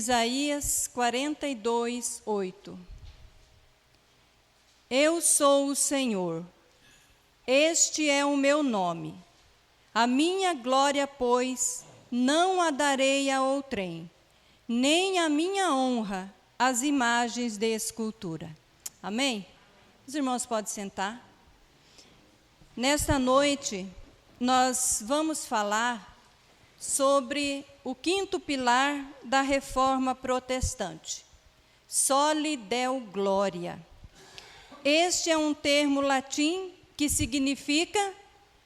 Isaías 42, 8. Eu sou o Senhor, este é o meu nome. A minha glória, pois, não a darei a outrem, nem a minha honra às imagens de escultura. Amém? Os irmãos podem sentar. Nesta noite, nós vamos falar sobre o quinto pilar da reforma protestante, Soli Deo Gloria. Este é um termo latim que significa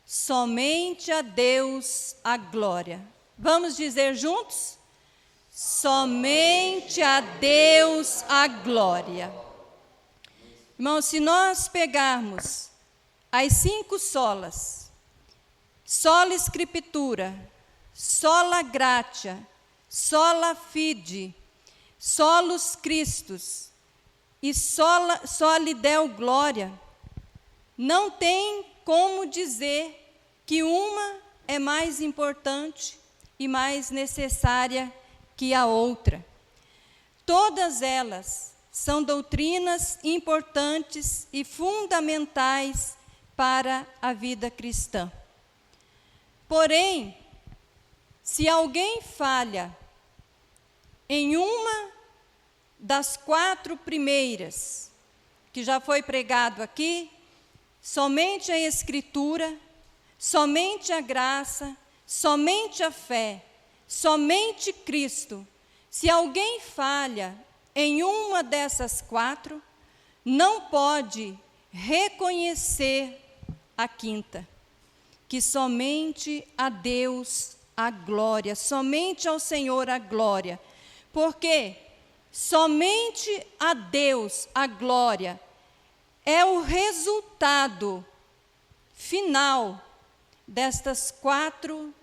somente a Deus a glória. Vamos dizer juntos? Somente a Deus a glória. Irmãos, se nós pegarmos as 5 solas, sola scriptura, sola gratia, sola fide, solus Christus e soli Deo Gloria, não tem como dizer que uma é mais importante e mais necessária que a outra. Todas elas são doutrinas importantes e fundamentais para a vida cristã. Porém, se alguém falha em uma das 4 primeiras, que já foi pregado aqui, somente a Escritura, somente a graça, somente a fé, somente Cristo, se alguém falha em uma dessas 4, não pode reconhecer a quinta, que somente a Deus a glória, somente ao Senhor a glória, porque somente a Deus a glória é o resultado final desses 4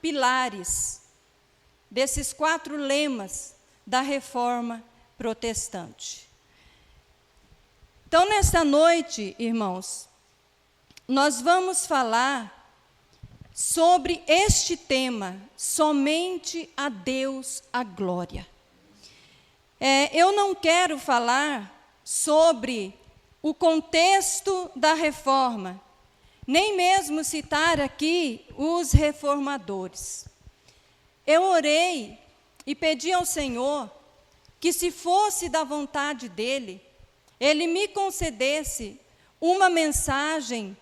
pilares, desses 4 lemas da reforma protestante. Então, nesta noite, irmãos, nós vamos falar sobre este tema, somente a Deus a glória. Eu não quero falar sobre o contexto da reforma, nem mesmo citar aqui os reformadores. Eu orei e pedi ao Senhor que, se fosse da vontade dEle, Ele me concedesse uma mensagem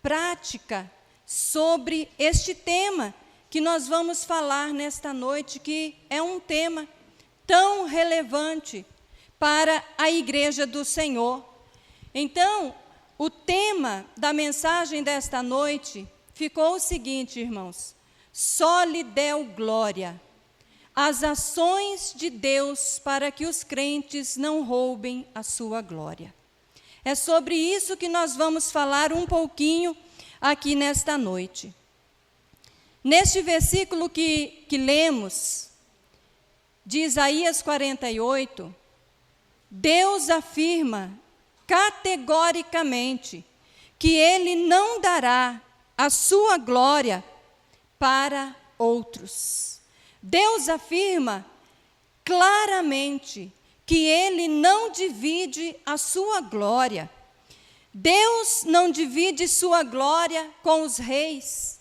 prática sobre este tema que nós vamos falar nesta noite, que é um tema tão relevante para a Igreja do Senhor. Então, o tema da mensagem desta noite ficou o seguinte, irmãos: Soli Deo Gloria, as ações de Deus para que os crentes não roubem a sua glória. É sobre isso que nós vamos falar um pouquinho aqui nesta noite. Neste versículo que lemos, de Isaías 48, Deus afirma categoricamente que Ele não dará a sua glória para outros. Deus afirma claramente que Ele não divide a sua glória. Deus não divide sua glória com os reis.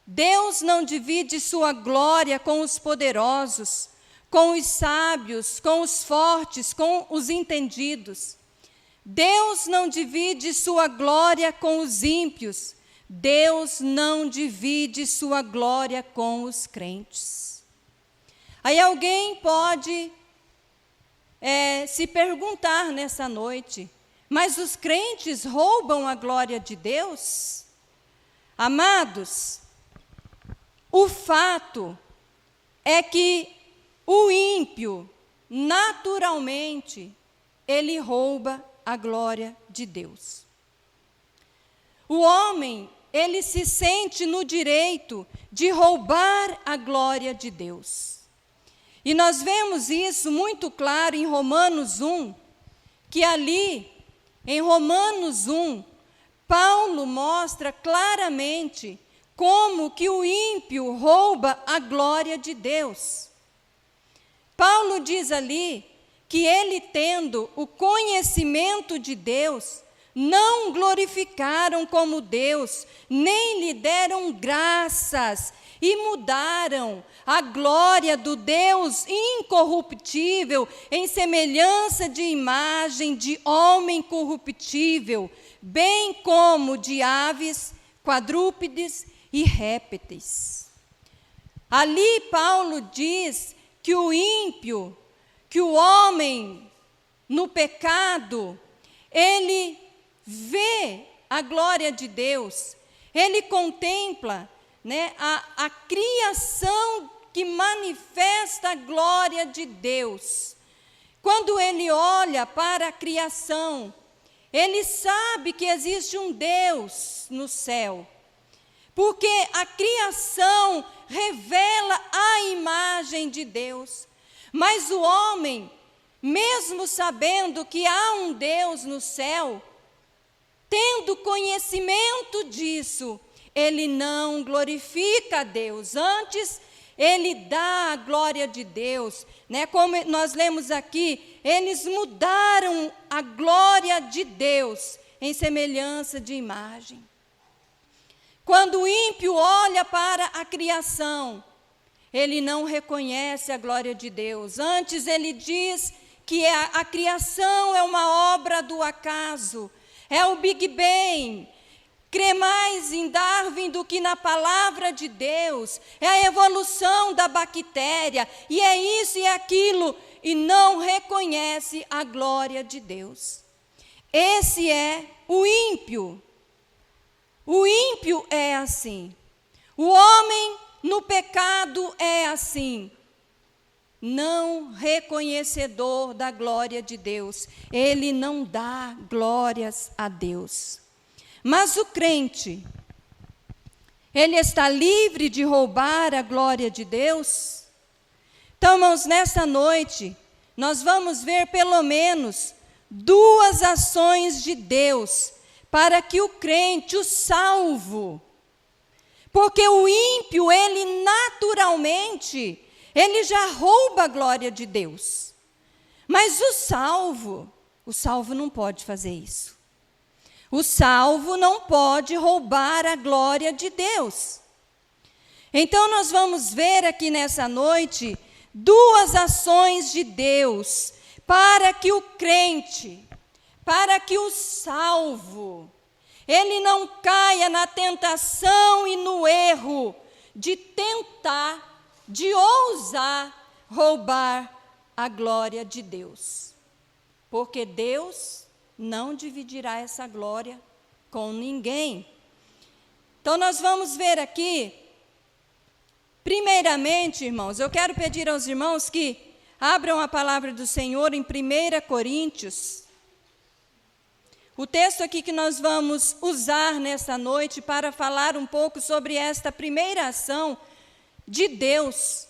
Deus não divide sua glória com os poderosos, com os sábios, com os fortes, com os entendidos. Deus não divide sua glória com os ímpios. Deus não divide sua glória com os crentes. Aí alguém pode se perguntar nessa noite: mas os crentes roubam a glória de Deus? Amados, o fato é que o ímpio, naturalmente, ele rouba a glória de Deus. O homem, ele se sente no direito de roubar a glória de Deus. E nós vemos isso muito claro em Romanos 1, que ali, em Romanos 1, Paulo mostra claramente como que o ímpio rouba a glória de Deus. Paulo diz ali que ele, tendo o conhecimento de Deus, não glorificaram como Deus, nem lhe deram graças, e mudaram a glória do Deus incorruptível em semelhança de imagem de homem corruptível, bem como de aves, quadrúpedes e répteis. Ali Paulo diz que o ímpio, que o homem no pecado, ele vê a glória de Deus, ele contempla, né, a criação que manifesta a glória de Deus. Quando ele olha para a criação, ele sabe que existe um Deus no céu, porque a criação revela a imagem de Deus. Mas o homem, mesmo sabendo que há um Deus no céu, tendo conhecimento disso, ele não glorifica a Deus, antes ele dá a glória de Deus, né? Como nós lemos aqui, eles mudaram a glória de Deus em semelhança de imagem. Quando o ímpio olha para a criação, ele não reconhece a glória de Deus, antes ele diz que a criação é uma obra do acaso, é o Big Bang. Crê mais em Darwin do que na palavra de Deus, é a evolução da bactéria, e é isso e aquilo, e não reconhece a glória de Deus. Esse é o ímpio. O ímpio é assim. O homem no pecado é assim. Não reconhecedor da glória de Deus. Ele não dá glórias a Deus. Mas o crente, ele está livre de roubar a glória de Deus? Então, irmãos, nessa noite, nós vamos ver pelo menos 2 ações de Deus para que o crente, o salvo, porque o ímpio, ele naturalmente, ele já rouba a glória de Deus. Mas o salvo não pode fazer isso. O salvo não pode roubar a glória de Deus. Então, nós vamos ver aqui nessa noite 2 ações de Deus para que o crente, para que o salvo, ele não caia na tentação e no erro de tentar, de ousar roubar a glória de Deus. Porque Deus não dividirá essa glória com ninguém. Então, nós vamos ver aqui, primeiramente, irmãos, eu quero pedir aos irmãos que abram a palavra do Senhor em 1 Coríntios. O texto aqui que nós vamos usar nessa noite para falar um pouco sobre esta primeira ação de Deus.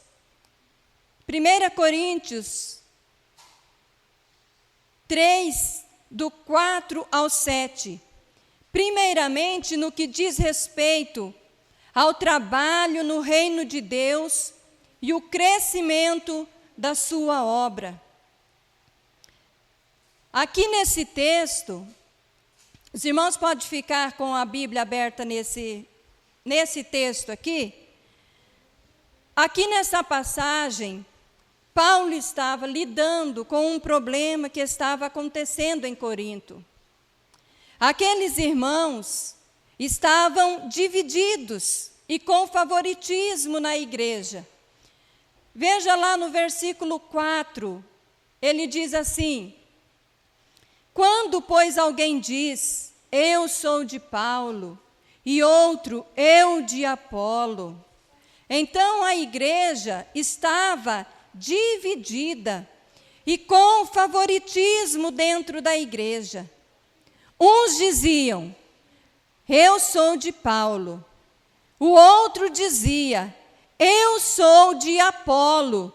1 Coríntios 3, do 4 ao 7. Primeiramente, no que diz respeito ao trabalho no reino de Deus e o crescimento da sua obra. Aqui nesse texto, os irmãos podem ficar com a Bíblia aberta nesse texto aqui. Aqui nessa passagem, Paulo estava lidando com um problema que estava acontecendo em Corinto. Aqueles irmãos estavam divididos e com favoritismo na igreja. Veja lá no versículo 4, ele diz assim: quando, pois, alguém diz, eu sou de Paulo, e outro, eu de Apolo, então a igreja estava dividida e com favoritismo dentro da igreja. Uns diziam, eu sou de Paulo. O outro dizia, eu sou de Apolo.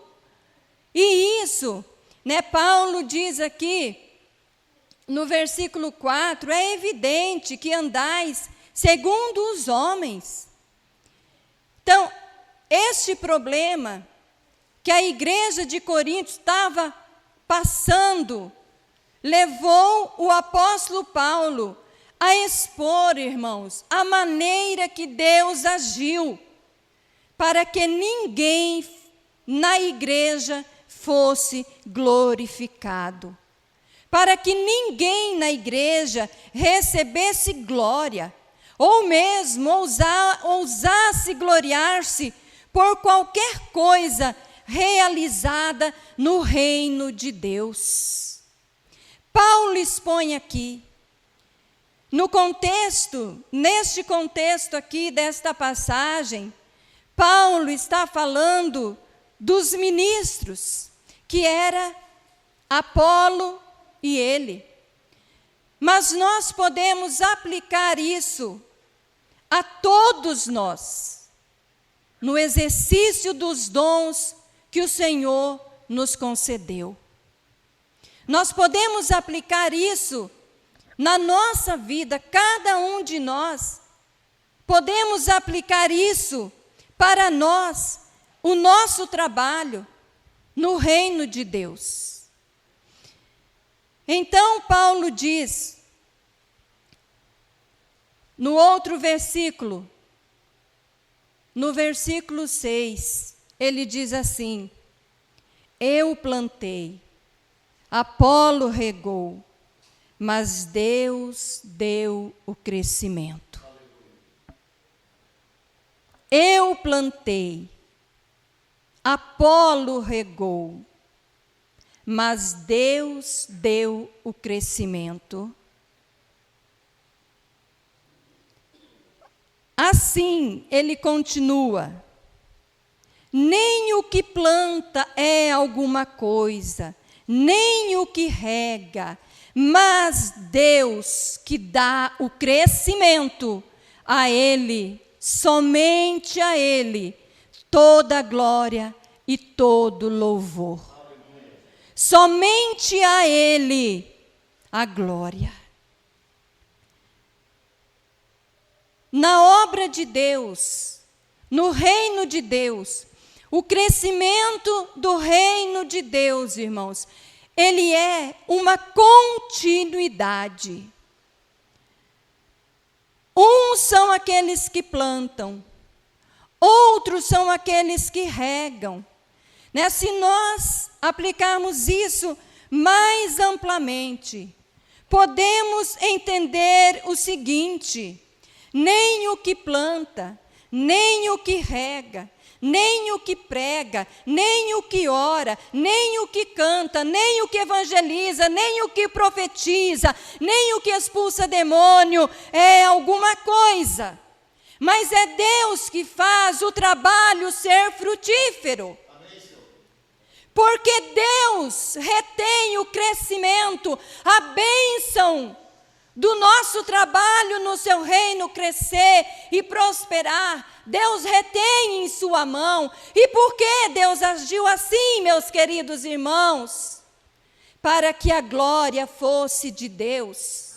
E isso, né, Paulo diz aqui, no versículo 4, é evidente que andais segundo os homens. Então, este problema que a igreja de Corinto estava passando, levou o apóstolo Paulo a expor, irmãos, a maneira que Deus agiu para que ninguém na igreja fosse glorificado, para que ninguém na igreja recebesse glória, ou mesmo ousasse gloriar-se por qualquer coisa realizada no reino de Deus. Paulo expõe aqui, neste contexto aqui desta passagem, Paulo está falando dos ministros, que era Apolo e ele. Mas nós podemos aplicar isso a todos nós, no exercício dos dons que o Senhor nos concedeu. Nós podemos aplicar isso na nossa vida, cada um de nós. Podemos aplicar isso para nós, o nosso trabalho no reino de Deus. Então, Paulo diz, no outro versículo, no versículo 6, ele diz assim: eu plantei, Apolo regou, mas Deus deu o crescimento. Eu plantei, Apolo regou, mas Deus deu o crescimento. Assim, ele continua: nem o que planta é alguma coisa, nem o que rega, mas Deus que dá o crescimento, a Ele, somente a Ele, toda a glória e todo louvor. Somente a Ele a glória. Na obra de Deus, no reino de Deus, o crescimento do reino de Deus, irmãos, ele é uma continuidade. Uns são aqueles que plantam, outros são aqueles que regam. Né? Se nós aplicarmos isso mais amplamente, podemos entender o seguinte: nem o que planta, nem o que rega, nem o que prega, nem o que ora, nem o que canta, nem o que evangeliza, nem o que profetiza, nem o que expulsa demônio é alguma coisa. Mas é Deus que faz o trabalho ser frutífero. Porque Deus retém o crescimento, a bênção do nosso trabalho no seu reino crescer e prosperar. Deus retém em sua mão. E por que Deus agiu assim, meus queridos irmãos? Para que a glória fosse de Deus.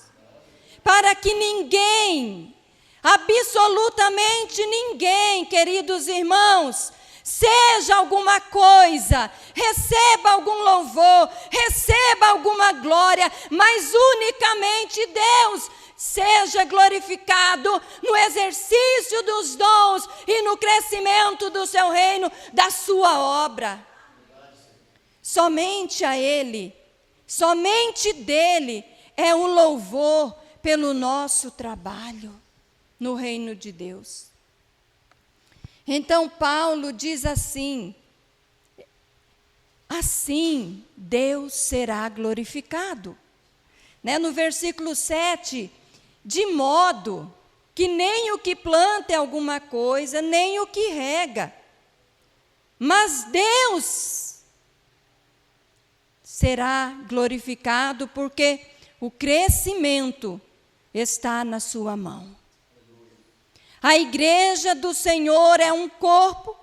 Para que ninguém, absolutamente ninguém, queridos irmãos, seja alguma coisa, receba algum louvor, receba alguma glória, mas unicamente Deus seja glorificado no exercício dos dons e no crescimento do seu reino, da sua obra. Somente a Ele, somente dEle é o louvor pelo nosso trabalho no reino de Deus. Então Paulo diz assim: assim Deus será glorificado. Né? No versículo 7, de modo que nem o que planta é alguma coisa, nem o que rega, mas Deus será glorificado, porque o crescimento está na sua mão. A igreja do Senhor é um corpo,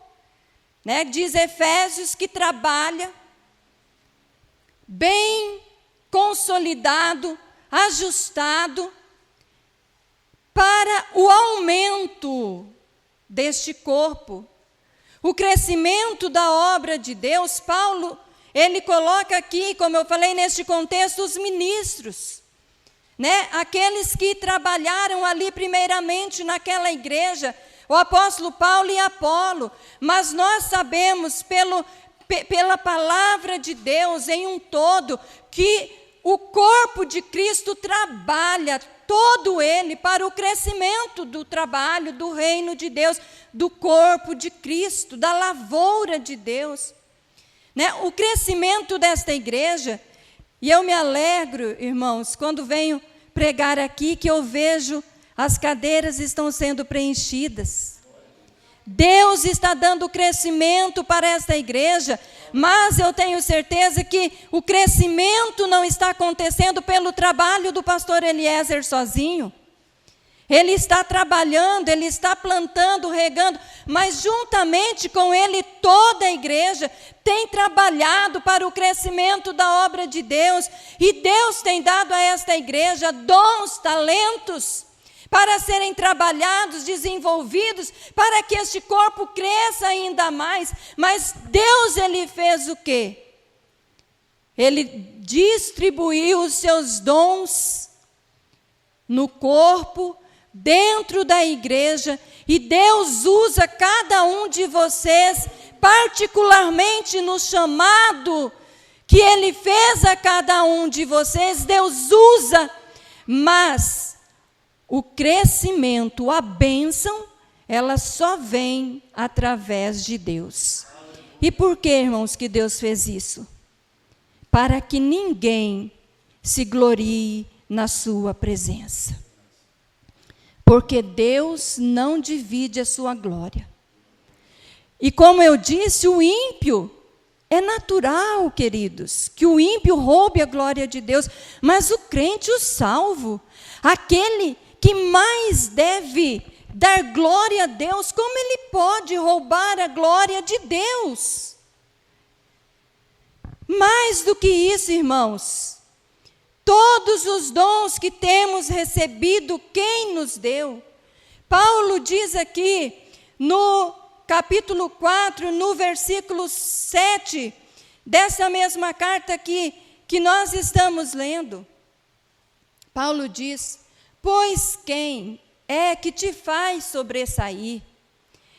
né, diz Efésios, que trabalha bem consolidado, ajustado para o aumento deste corpo, o crescimento da obra de Deus, Paulo, ele coloca aqui, como eu falei neste contexto, os ministros, né? Aqueles que trabalharam ali primeiramente naquela igreja, o apóstolo Paulo e Apolo, mas nós sabemos pela palavra de Deus em um todo, que o corpo de Cristo trabalha, todo ele, para o crescimento do trabalho, do reino de Deus, do corpo de Cristo, da lavoura de Deus. Né? O crescimento desta igreja, e eu me alegro, irmãos, quando venho pregar aqui, que eu vejo as cadeiras estão sendo preenchidas. Deus está dando crescimento para esta igreja, mas eu tenho certeza que o crescimento não está acontecendo pelo trabalho do pastor Eliezer sozinho. Ele está trabalhando, ele está plantando, regando, mas juntamente com ele toda a igreja tem trabalhado para o crescimento da obra de Deus, e Deus tem dado a esta igreja dons, talentos, para serem trabalhados, desenvolvidos, para que este corpo cresça ainda mais. Mas Deus, ele fez o quê? Ele distribuiu os seus dons no corpo, dentro da igreja, e Deus usa cada um de vocês, particularmente no chamado que Ele fez a cada um de vocês, Deus usa, mas o crescimento, a bênção, ela só vem através de Deus. E por que, irmãos, que Deus fez isso? Para que ninguém se glorie na sua presença. Porque Deus não divide a sua glória. E como eu disse, o ímpio, é natural, queridos, que o ímpio roube a glória de Deus, mas o crente, o salvo, aquele que mais deve dar glória a Deus, como ele pode roubar a glória de Deus? Mais do que isso, irmãos, todos os dons que temos recebido, quem nos deu? Paulo diz aqui, no capítulo 4, no versículo 7, dessa mesma carta aqui, que nós estamos lendo. Paulo diz: pois quem é que te faz sobressair?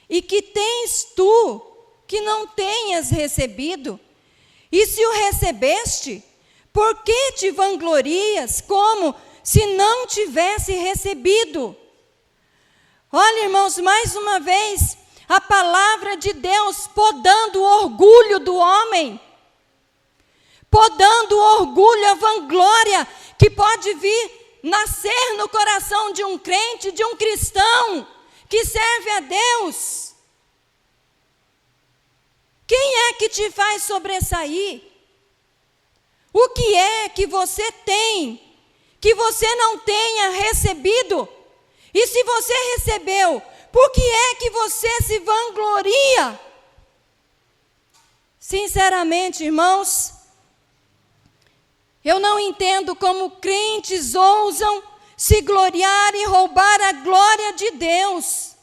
E que tens tu, que não tenhas recebido? E se o recebeste, por que te vanglorias como se não tivesse recebido? Olha, irmãos, mais uma vez, a palavra de Deus podando o orgulho do homem, podando o orgulho, a vanglória que pode vir nascer no coração de um crente, de um cristão que serve a Deus. Quem é que te faz sobressair? O que é que você tem, que você não tenha recebido? E se você recebeu, por que é que você se vangloria? Sinceramente, irmãos, eu não entendo como crentes ousam se gloriar e roubar a glória de Deus,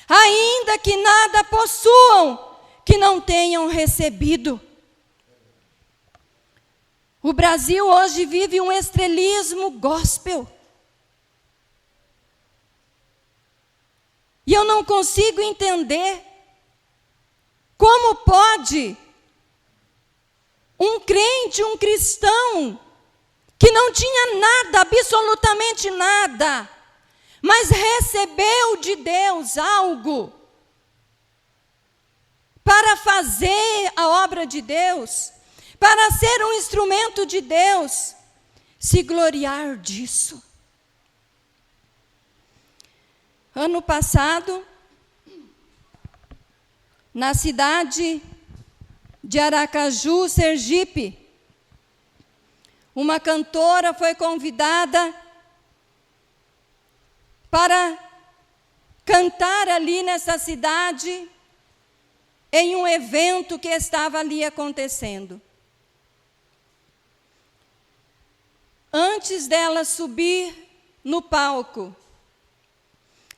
ainda que nada possuam que não tenham recebido. O Brasil hoje vive um estrelismo gospel. E eu não consigo entender como pode um crente, um cristão, que não tinha nada, absolutamente nada, mas recebeu de Deus algo para fazer a obra de Deus, para ser um instrumento de Deus, se gloriar disso. Ano passado, na cidade de Aracaju, Sergipe, uma cantora foi convidada para cantar ali nessa cidade, em um evento que estava ali acontecendo. Antes dela subir no palco,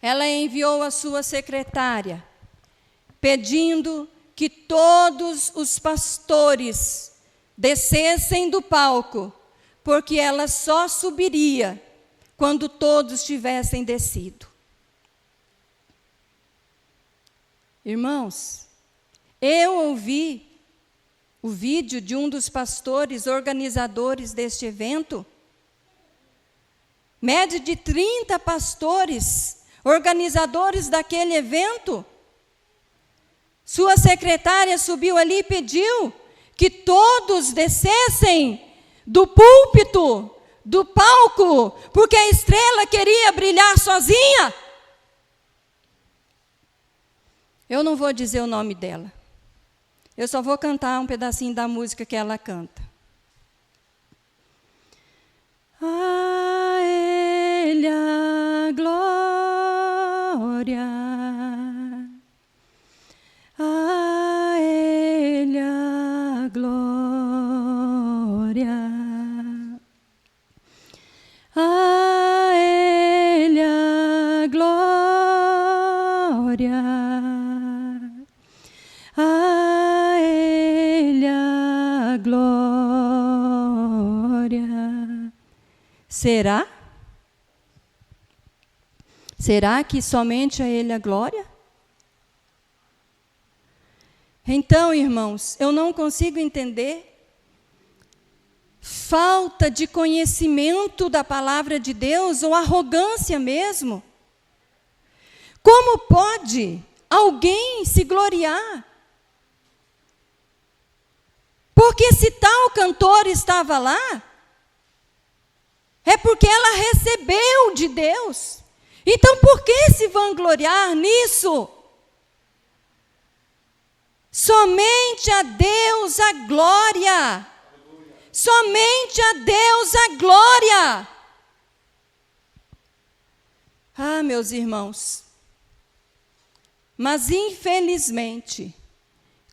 ela enviou a sua secretária pedindo que todos os pastores descessem do palco, porque ela só subiria quando todos tivessem descido. Irmãos, eu ouvi o vídeo de um dos pastores organizadores deste evento. Média de 30 pastores, organizadores daquele evento. Sua secretária subiu ali e pediu que todos descessem do púlpito, do palco, porque a estrela queria brilhar sozinha. Eu não vou dizer o nome dela. Eu só vou cantar um pedacinho da música que ela canta. A Ele a glória, a Ele a glória, a Ele a glória, a Ele a glória. Será? Será que somente a Ele a glória? Então, irmãos, eu não consigo entender falta de conhecimento da palavra de Deus ou arrogância mesmo. Como pode alguém se gloriar? Porque se tal cantor estava lá, é porque ela recebeu de Deus. Então, por que se vangloriar nisso? Somente a Deus a glória. Somente a Deus a glória. Ah, meus irmãos, mas infelizmente,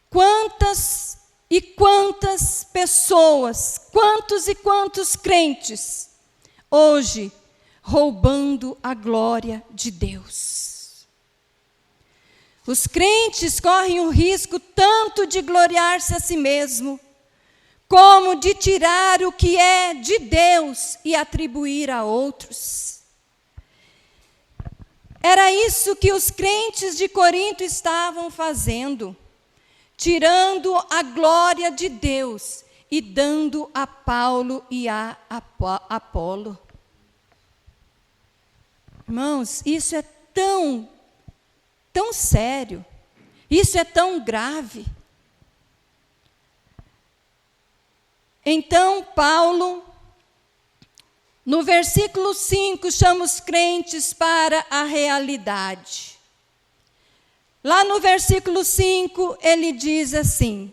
quantas e quantas pessoas, quantos e quantos crentes, hoje, roubando a glória de Deus. Os crentes correm o risco tanto de gloriar-se a si mesmo, como de tirar o que é de Deus e atribuir a outros. Era isso que os crentes de Corinto estavam fazendo, tirando a glória de Deus e dando a Paulo e a Apolo. Irmãos, isso é tão sério, isso é tão grave. Então, Paulo, no versículo 5, chama os crentes para a realidade. Lá no versículo 5, ele diz assim: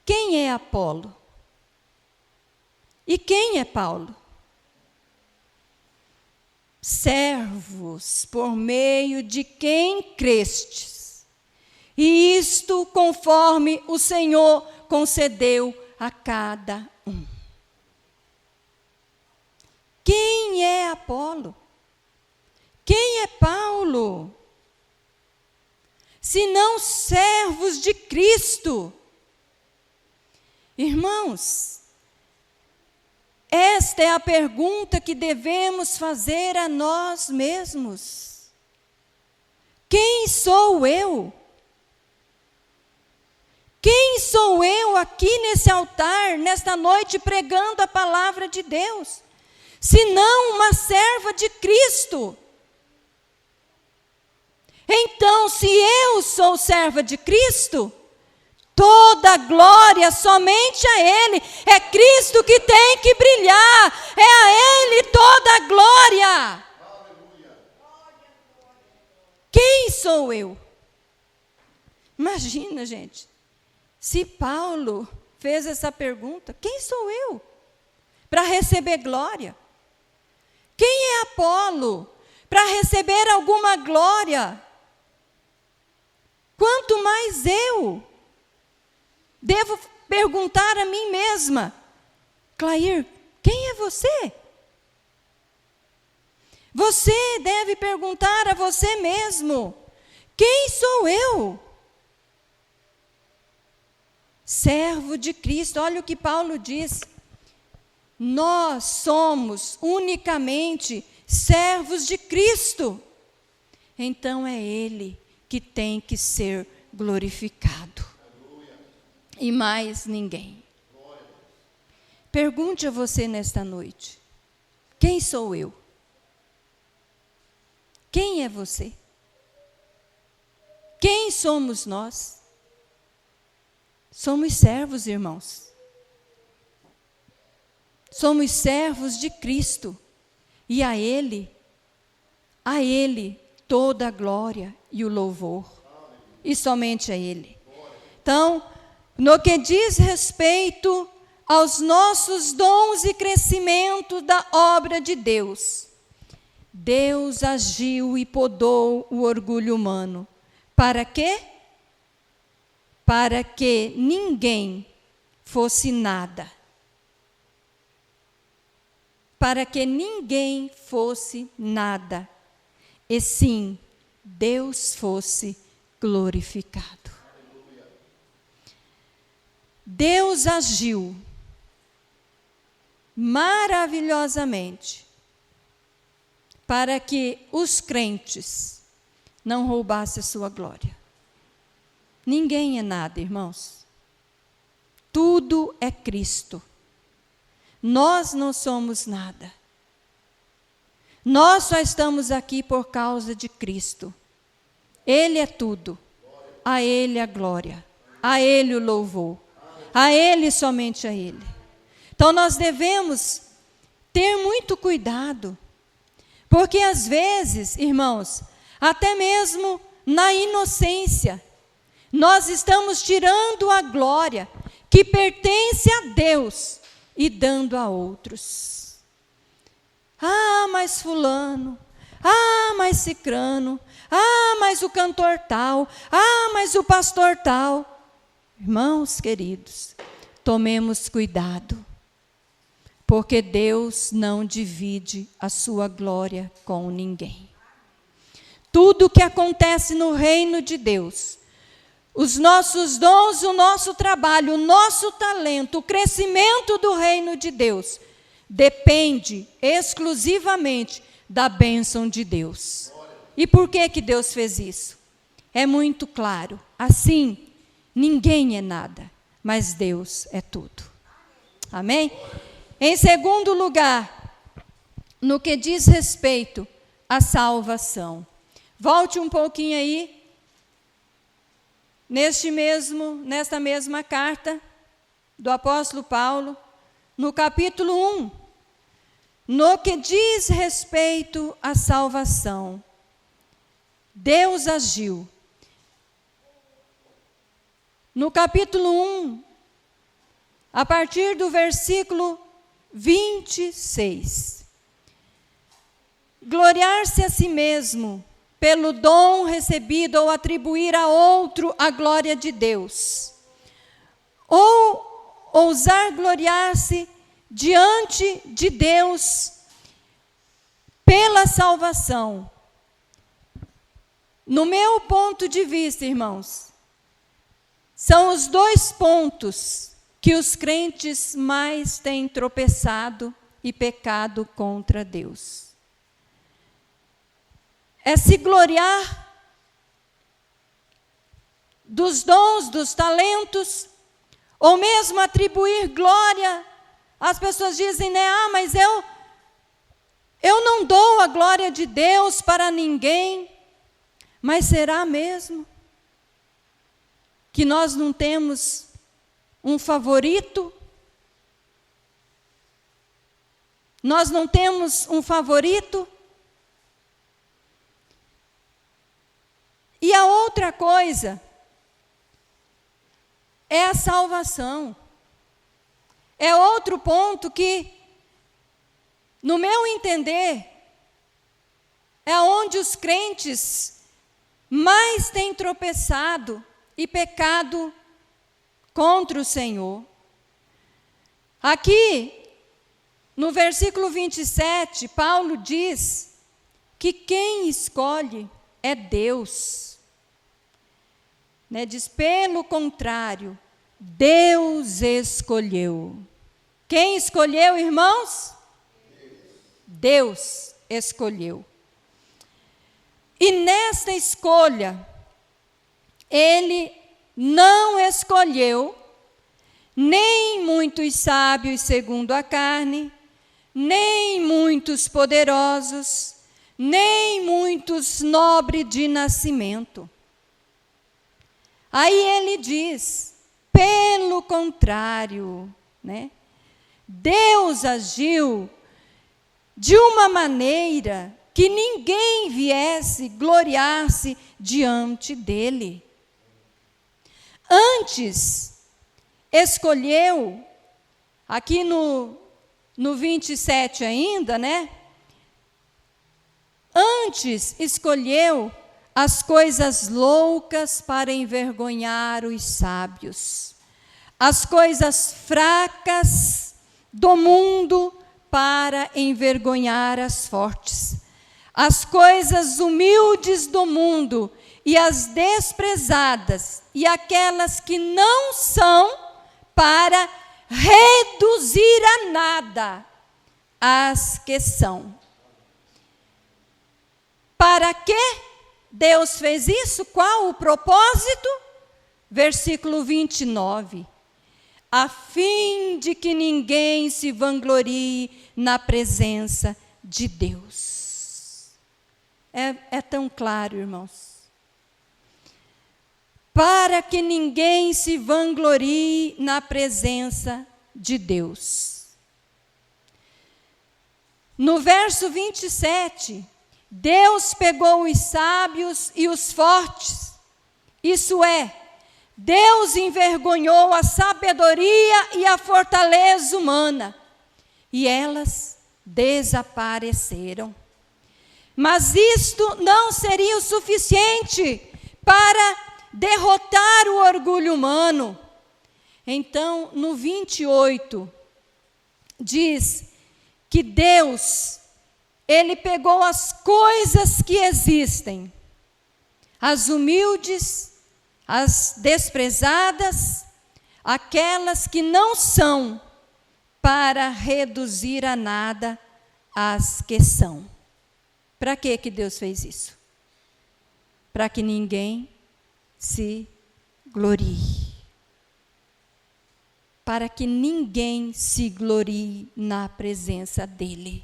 quem é Apolo? E quem é Paulo? Servos por meio de quem crestes, e isto conforme o Senhor concedeu a cada um. Quem é Apolo? Quem é Paulo? Senão servos de Cristo. Irmãos, esta é a pergunta que devemos fazer a nós mesmos. Quem sou eu? Quem sou eu aqui nesse altar, nesta noite, pregando a palavra de Deus? Senão uma serva de Cristo. Então, se eu sou serva de Cristo, toda a glória somente a Ele. É Cristo que tem que brilhar. É a Ele toda a glória. Quem sou eu? Imagina, gente. Se Paulo fez essa pergunta, quem sou eu para receber glória? Quem é Apolo para receber alguma glória? Quanto mais eu devo perguntar a mim mesma: Clair, quem é você? Você deve perguntar a você mesmo: Quem sou eu? Servo de Cristo. Olha o que Paulo diz. Nós somos unicamente servos de Cristo. Então é Ele que tem que ser glorificado. E mais ninguém. Pergunte a você nesta noite: quem sou eu? Quem é você? Quem somos nós? Somos servos, irmãos. Somos servos de Cristo. E a Ele toda a glória e o louvor. E somente a Ele. Então, no que diz respeito aos nossos dons e crescimento da obra de Deus, Deus agiu e podou o orgulho humano. Para quê? Para que ninguém fosse nada. Para que ninguém fosse nada. E sim, Deus fosse glorificado. Deus agiu maravilhosamente para que os crentes não roubassem a sua glória. Ninguém é nada, irmãos. Tudo é Cristo. Nós não somos nada. Nós só estamos aqui por causa de Cristo. Ele é tudo. A Ele a glória. A Ele o louvor. A Ele, somente a Ele. Então nós devemos ter muito cuidado. Porque às vezes, irmãos, até mesmo na inocência, nós estamos tirando a glória que pertence a Deus e dando a outros. Ah, mas fulano. Ah, mas cicrano. Ah, mas o cantor tal. Ah, mas o pastor tal. Irmãos queridos, tomemos cuidado. Porque Deus não divide a sua glória com ninguém. Tudo que acontece no reino de Deus, os nossos dons, o nosso trabalho, o nosso talento, o crescimento do reino de Deus, depende exclusivamente da bênção de Deus. E por que Deus fez isso? É muito claro. Assim, ninguém é nada, mas Deus é tudo. Amém? Em segundo lugar, no que diz respeito à salvação. Volte um pouquinho aí, nesta mesma carta do apóstolo Paulo, no capítulo 1, no que diz respeito à salvação. Deus agiu. No capítulo 1, a partir do versículo 26. Gloriar-se a si mesmo pelo dom recebido ou atribuir a outro a glória de Deus. Ou ousar gloriar-se diante de Deus pela salvação. No meu ponto de vista, irmãos, são os dois pontos que os crentes mais têm tropeçado e pecado contra Deus. É se gloriar dos dons, dos talentos, ou mesmo atribuir glória. As pessoas dizem, né? Ah, mas eu não dou a glória de Deus para ninguém. Mas será mesmo que nós não temos um favorito? Nós não temos um favorito? E a outra coisa é a salvação. É outro ponto que, no meu entender, é onde os crentes mais têm tropeçado e pecado contra o Senhor. Aqui, no versículo 27, Paulo diz que quem escolhe é Deus. né? Diz, pelo contrário, Deus escolheu. Quem escolheu, irmãos? Deus escolheu. E nesta escolha, Ele não escolheu nem muitos sábios segundo a carne, nem muitos poderosos, nem muitos nobres de nascimento. Aí ele diz, pelo contrário, né? Deus agiu de uma maneira que ninguém viesse gloriar-se diante dele. Antes, escolheu, aqui no 27 ainda, né? Antes escolheu as coisas loucas para envergonhar os sábios, as coisas fracas do mundo para envergonhar as fortes, as coisas humildes do mundo e as desprezadas e aquelas que não são, para reduzir a nada as que são. Para que Deus fez isso? Qual o propósito? Versículo 29. A fim de que ninguém se vanglorie na presença de Deus. É tão claro, irmãos. Para que ninguém se vanglorie na presença de Deus. No verso 27, Deus pegou os sábios e os fortes, isso é, Deus envergonhou a sabedoria e a fortaleza humana, e elas desapareceram. Mas isto não seria o suficiente para derrotar o orgulho humano. Então, no 28, diz que Deus, Ele pegou as coisas que existem, as humildes, as desprezadas, aquelas que não são, para reduzir a nada as que são. Para que Deus fez isso? Para que ninguém se glorie. Para que ninguém se glorie na presença dEle.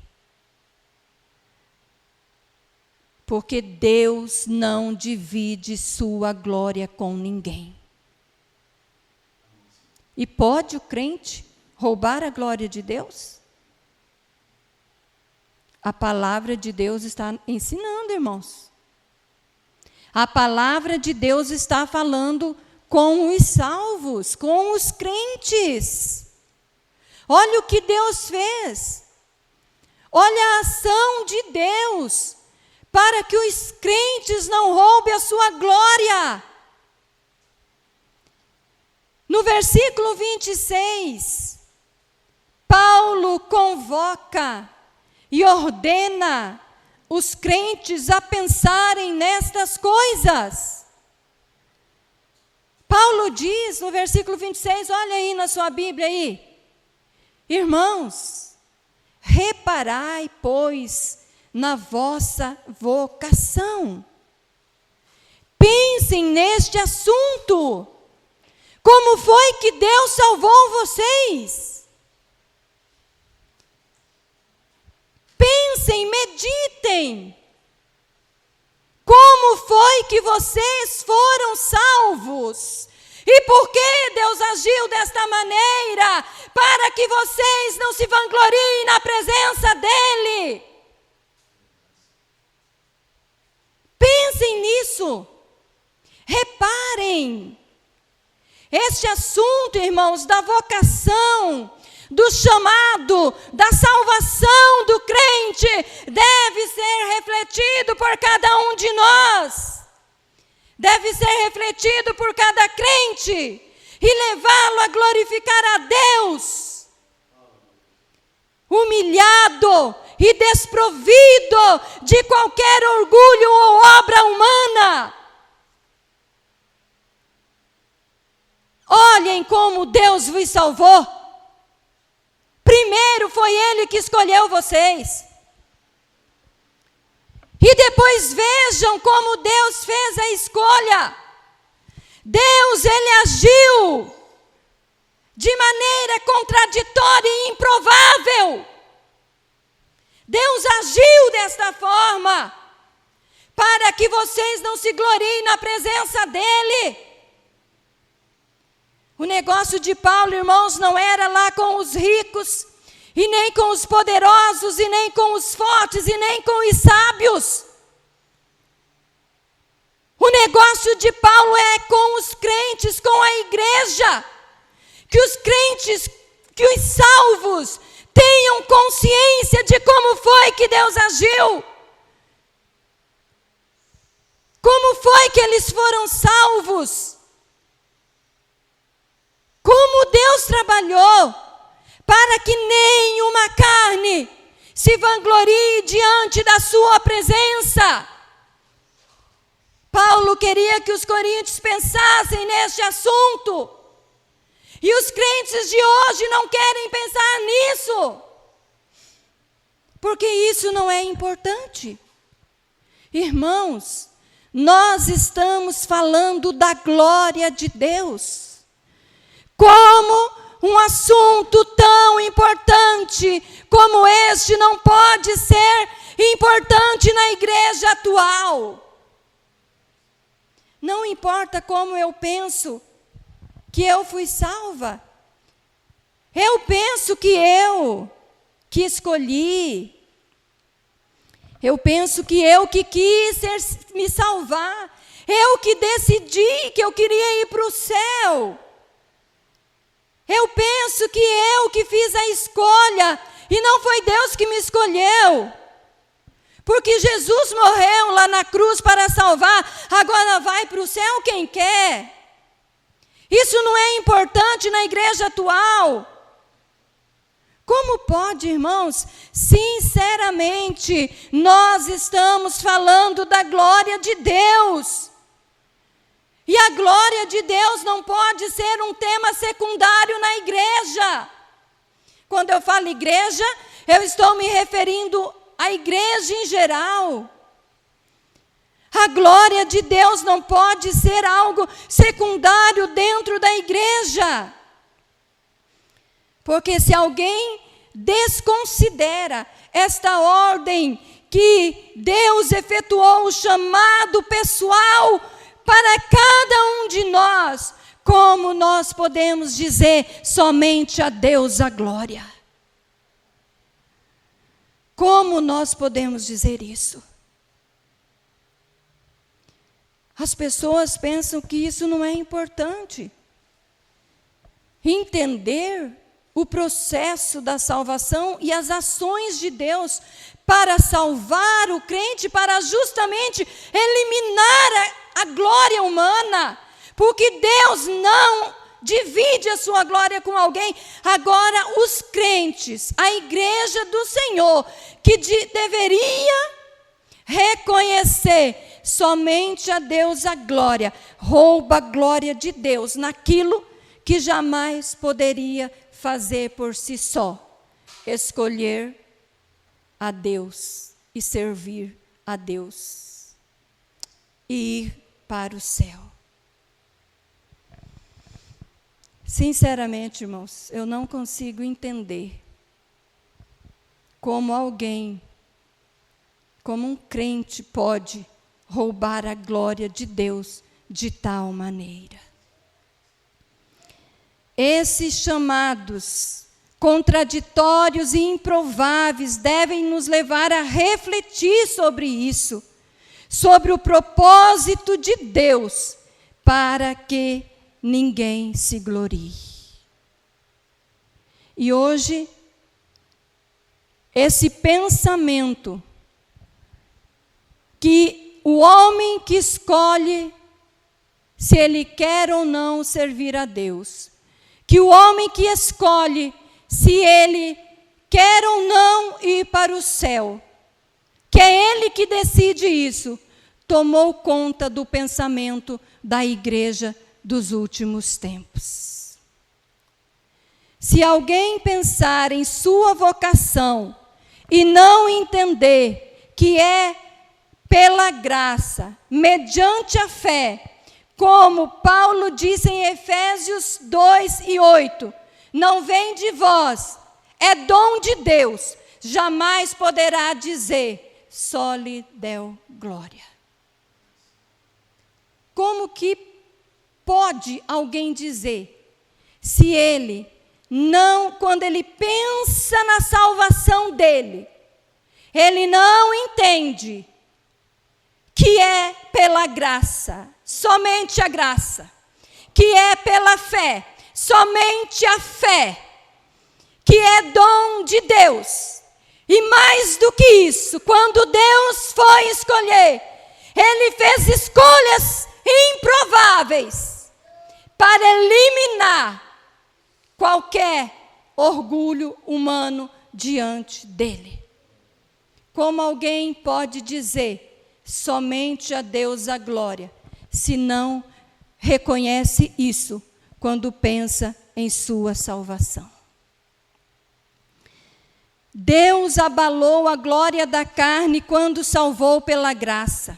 Porque Deus não divide sua glória com ninguém. E pode o crente roubar a glória de Deus? A palavra de Deus está ensinando, irmãos. A palavra de Deus está falando com os salvos, com os crentes. Olha o que Deus fez. Olha a ação de Deus para que os crentes não roubem a sua glória. No versículo 26, Paulo convoca e ordena os crentes a pensarem nestas coisas. Paulo diz no versículo 26, olha aí na sua Bíblia aí. Irmãos, reparai, pois, na vossa vocação. Pensem neste assunto. Como foi que Deus salvou vocês? Pensem, meditem. Como foi que vocês foram salvos? E por que Deus agiu desta maneira? Para que vocês não se vangloriem na presença dEle. Pensem nisso. Reparem. Este assunto, irmãos, da vocação, do chamado, da salvação do crente, deve ser refletido por cada um de nós. Deve ser refletido por cada crente e levá-lo a glorificar a Deus. Humilhado e desprovido de qualquer orgulho ou obra humana. Olhem como Deus vos salvou. Primeiro foi Ele que escolheu vocês. E depois vejam como Deus fez a escolha. Deus, Ele agiu de maneira contraditória e improvável. Deus agiu desta forma, para que vocês não se gloriem na presença dEle. O negócio de Paulo, irmãos, não era lá com os ricos, e nem com os poderosos, e nem com os fortes, e nem com os sábios. O negócio de Paulo é com os crentes, com a igreja. Que os crentes, que os salvos, tenham consciência de como foi que Deus agiu. Como foi que eles foram salvos? Como Deus trabalhou para que nenhuma carne se vanglorie diante da sua presença. Paulo queria que os coríntios pensassem neste assunto. E os crentes de hoje não querem pensar nisso. Porque isso não é importante. Irmãos, nós estamos falando da glória de Deus. Como um assunto tão importante como este não pode ser importante na igreja atual. Não importa como eu penso que eu fui salva. Eu penso que eu que escolhi. Eu penso que eu que quis me salvar. Eu que decidi que eu queria ir para o céu. Eu penso que eu que fiz a escolha e não foi Deus que me escolheu. Porque Jesus morreu lá na cruz para salvar, agora vai para o céu quem quer. Isso não é importante na igreja atual. Como pode, irmãos? Sinceramente, nós estamos falando da glória de Deus. E a glória de Deus não pode ser um tema secundário na igreja. Quando eu falo igreja, eu estou me referindo à igreja em geral. A glória de Deus não pode ser algo secundário dentro da igreja. Porque se alguém desconsidera esta ordem que Deus efetuou o chamado pessoal para cada um de nós, como nós podemos dizer somente a Deus a glória? Como nós podemos dizer isso? As pessoas pensam que isso não é importante. Entender o processo da salvação e as ações de Deus para salvar o crente, para justamente eliminar a glória humana, porque Deus não divide a sua glória com alguém. Agora, os crentes, a igreja do Senhor, que deveria reconhecer somente a Deus a glória, rouba a glória de Deus naquilo que jamais poderia fazer por si só, escolher a Deus e servir a Deus e ir para o céu. Sinceramente, irmãos, eu não consigo entender como alguém, como um crente pode roubar a glória de Deus de tal maneira. Esses chamados contraditórios e improváveis devem nos levar a refletir sobre isso, sobre o propósito de Deus, para que ninguém se glorie. E hoje, esse pensamento que o homem que escolhe se ele quer ou não servir a Deus, que o homem que escolhe se ele quer ou não ir para o céu, que é ele que decide isso, tomou conta do pensamento da igreja dos últimos tempos. Se alguém pensar em sua vocação e não entender que é pela graça, mediante a fé, como Paulo diz em Efésios 2:8, não vem de vós, é dom de Deus, jamais poderá dizer, só lhe deu glória. Como que pode alguém dizer, se ele não, quando ele pensa na salvação dele, ele não entende que é pela graça, somente a graça, que é pela fé, somente a fé, que é dom de Deus. E mais do que isso, quando Deus foi escolher, Ele fez escolhas improváveis para eliminar qualquer orgulho humano diante dele. Como alguém pode dizer, somente a Deus a glória, se não reconhece isso quando pensa em sua salvação? Deus abalou a glória da carne quando salvou pela graça.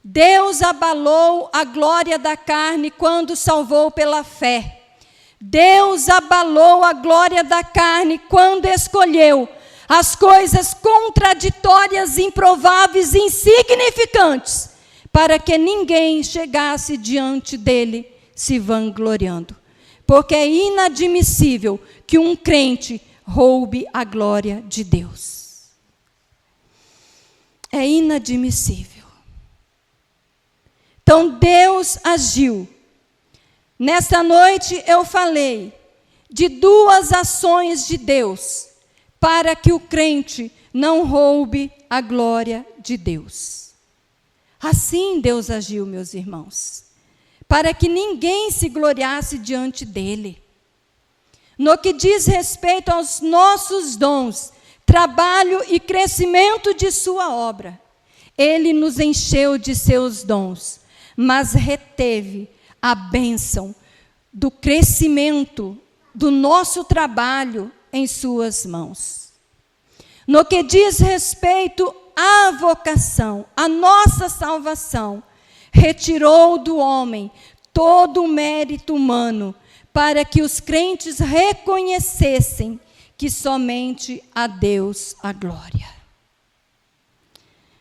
Deus abalou a glória da carne quando salvou pela fé. Deus abalou a glória da carne quando escolheu as coisas contraditórias, improváveis, insignificantes, para que ninguém chegasse diante dele se vangloriando. Porque é inadmissível que um crente roube a glória de Deus. É inadmissível. Então Deus agiu. Nesta noite eu falei de duas ações de Deus para que o crente não roube a glória de Deus. Assim Deus agiu, meus irmãos, para que ninguém se gloriasse diante dele. No que diz respeito aos nossos dons, trabalho e crescimento de sua obra, ele nos encheu de seus dons, mas reteve a bênção do crescimento do nosso trabalho em suas mãos. No que diz respeito à vocação, à nossa salvação, retirou do homem todo o mérito humano, para que os crentes reconhecessem que somente a Deus a glória.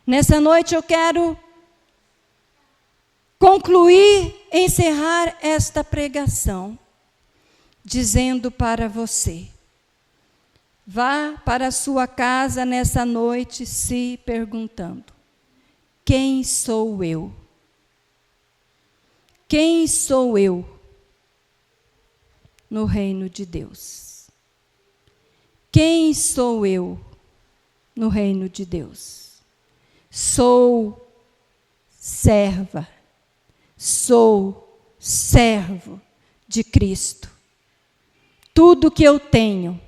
Nessa noite eu quero concluir, encerrar esta pregação, dizendo para você, vá para a sua casa nessa noite se perguntando, quem sou eu? Quem sou eu no reino de Deus? Quem sou eu no reino de Deus? Sou serva, sou servo de Cristo. Tudo que eu tenho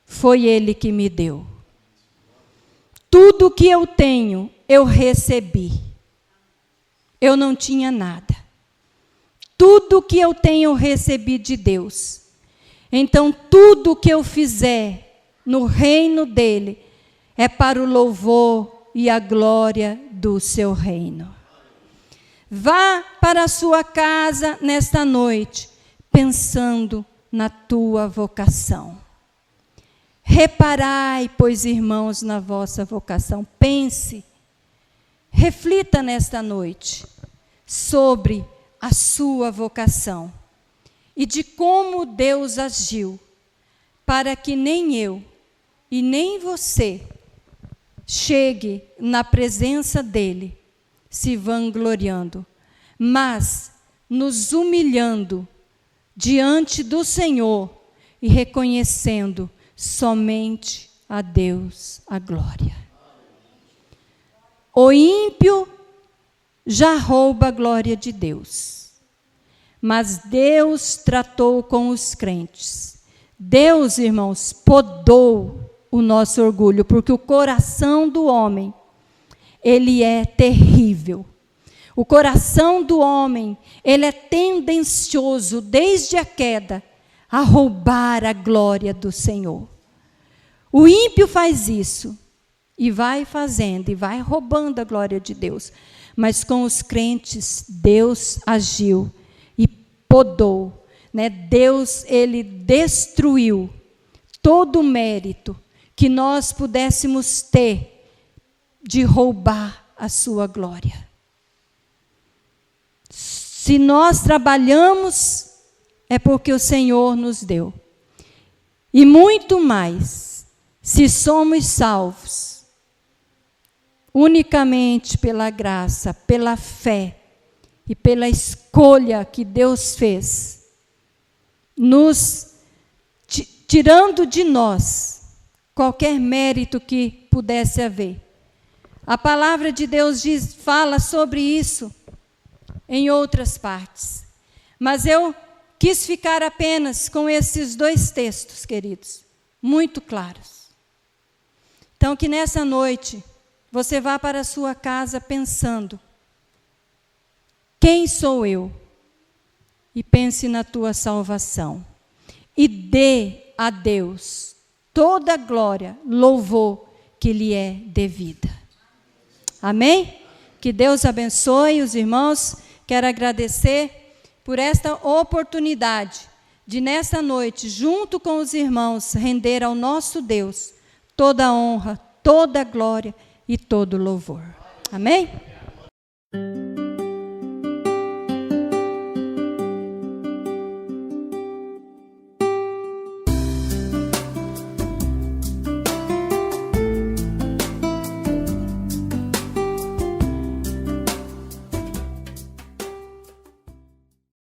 foi Ele que me deu. Tudo que eu tenho, eu recebi. Eu não tinha nada. Tudo que eu tenho, eu recebi de Deus. Então, tudo que eu fizer no reino dEle é para o louvor e a glória do seu reino. Vá para a sua casa nesta noite, pensando na tua vocação. Reparai, pois, irmãos, na vossa vocação. Pense, reflita nesta noite sobre a sua vocação e de como Deus agiu para que nem eu e nem você chegue na presença dEle se vangloriando, mas nos humilhando diante do Senhor e reconhecendo somente a Deus a glória. O ímpio já rouba a glória de Deus, mas Deus tratou com os crentes. Deus, irmãos, podou o nosso orgulho, porque o coração do homem, ele é terrível. O coração do homem, ele é tendencioso, desde a queda, a roubar a glória do Senhor. O ímpio faz isso, e vai fazendo, e vai roubando a glória de Deus. Mas com os crentes, Deus agiu e podou, né? Deus, ele destruiu todo o mérito que nós pudéssemos ter de roubar a sua glória. Se nós trabalhamos, é porque o Senhor nos deu. E muito mais, se somos salvos, unicamente pela graça, pela fé e pela escolha que Deus fez, nos tirando de nós qualquer mérito que pudesse haver. A palavra de Deus fala sobre isso em outras partes. Mas eu quis ficar apenas com esses 2 textos, queridos, muito claros. Então, que nessa noite você vá para a sua casa pensando: quem sou eu? E pense na tua salvação. E dê a Deus toda a glória, louvor que lhe é devida. Amém? Que Deus abençoe os irmãos. Quero agradecer por esta oportunidade de, nessa noite, junto com os irmãos, render ao nosso Deus toda a honra, toda a glória e todo o louvor. Amém?